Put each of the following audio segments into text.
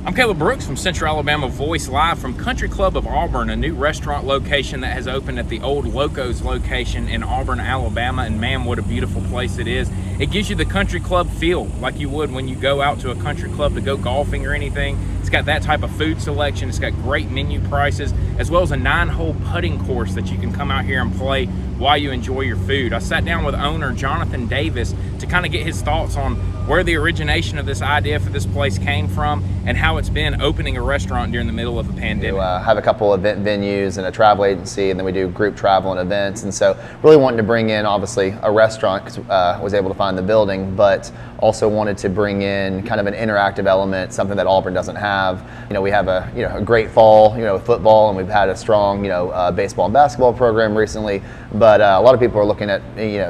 I'm Caleb Brooks from Central Alabama Voice, live from Country Club of Auburn, a new restaurant location that has opened at the old Locos location in Auburn, Alabama. And man, what a beautiful place it is. It gives you the country club feel like you would when you go out to a country club to go golfing or anything. It's got that type of food selection. It's got great menu prices, as well as a 9-hole putting course that you can come out here and play while you enjoy your food. I sat down with owner Jonathan Davis to kind of get his thoughts on where the origination of this idea for this place came from and how it's been opening a restaurant during the middle of a pandemic. We have a couple event venues and a travel agency, and then we do group travel and events. And so really wanted to bring in, obviously, a restaurant because I was able to find the building, but also wanted to bring in kind of an interactive element, something that Auburn doesn't have. We have a great fall, with football, and we've had a strong, baseball and basketball program recently. But a lot of people are looking at,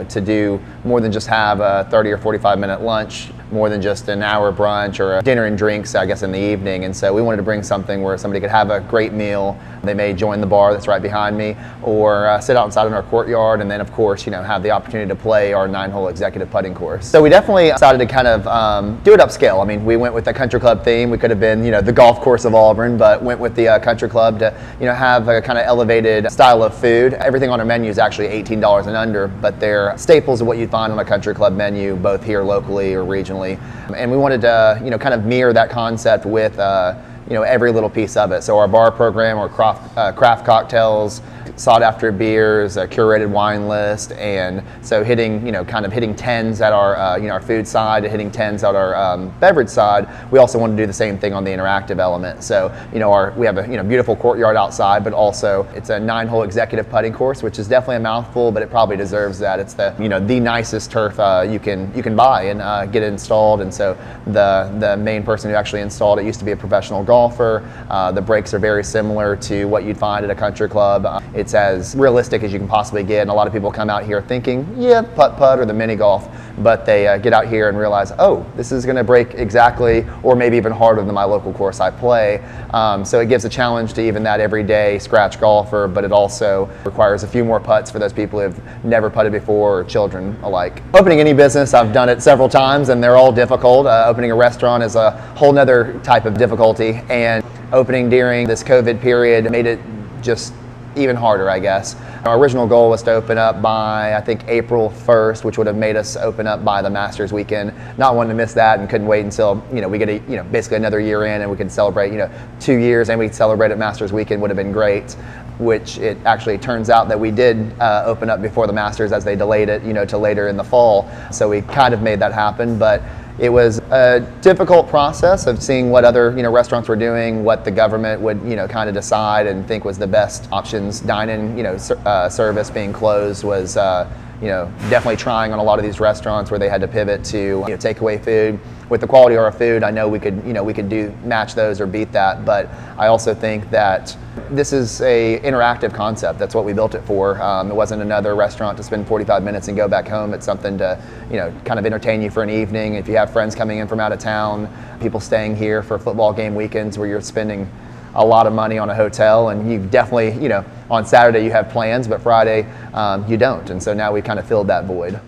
to do more than just have a 30 or 45-minute lunch, more than just an hour brunch or a dinner and drinks, I guess, in the evening. And so we wanted to bring something where somebody could have a great meal. They may join the bar that's right behind me, or sit outside in our courtyard, and then, of course, have the opportunity to play our 9-hole executive putting course. So we definitely decided to kind of do it upscale. I mean, we went with the country club theme. We could have been, the golf course of Auburn, but went with the country club to, have a kind of elevated style of food. Everything on our menu is actually $18 and under, but they're staples of what you'd find on a country club menu, both here locally or regionally. And we wanted to, kind of mirror that concept with, every little piece of it. So our bar program, our craft cocktails, sought after beers, a curated wine list, and so hitting 10s at our our food side, hitting 10s at our beverage side. We also want to do the same thing on the interactive element. So we have a beautiful courtyard outside, but also it's a 9-hole executive putting course, which is definitely a mouthful, but it probably deserves that. It's the the nicest turf you can buy and get installed. And so the main person who actually installed it used to be a professional golfer. The breaks are very similar to what you'd find at a country club. It's as realistic as you can possibly get, and a lot of people come out here thinking, putt-putt or the mini golf, but they get out here and realize, oh, this is going to break exactly, or maybe even harder than my local course I play. So it gives a challenge to even that everyday scratch golfer, but it also requires a few more putts for those people who have never putted before, or children alike. Opening any business, I've done it several times, and they're all difficult. Opening a restaurant is a whole nother type of difficulty, and opening during this COVID period made it just even harder, I guess. Our original goal was to open up by, I think, April 1st, which would have made us open up by the Masters weekend. Not wanting to miss that, and couldn't wait until, we get basically another year in and we could celebrate, 2 years, and we'd celebrate at Masters weekend would have been great, which it actually turns out that we did open up before the Masters, as they delayed it, to later in the fall. So we kind of made that happen, but it was a difficult process of seeing what other restaurants were doing, what the government would kind of decide and think was the best options. Dine-in service being closed was definitely trying on a lot of these restaurants where they had to pivot to takeaway food. With the quality of our food, I know we could match those or beat that, but I also think that this is a interactive concept. That's what we built it for. It wasn't another restaurant to spend 45 minutes and go back home. It's something to kind of entertain you for an evening. If you have friends coming in from out of town, people staying here for football game weekends where you're spending a lot of money on a hotel, and you definitely on Saturday you have plans, but Friday you don't. And so now we kind of filled that void.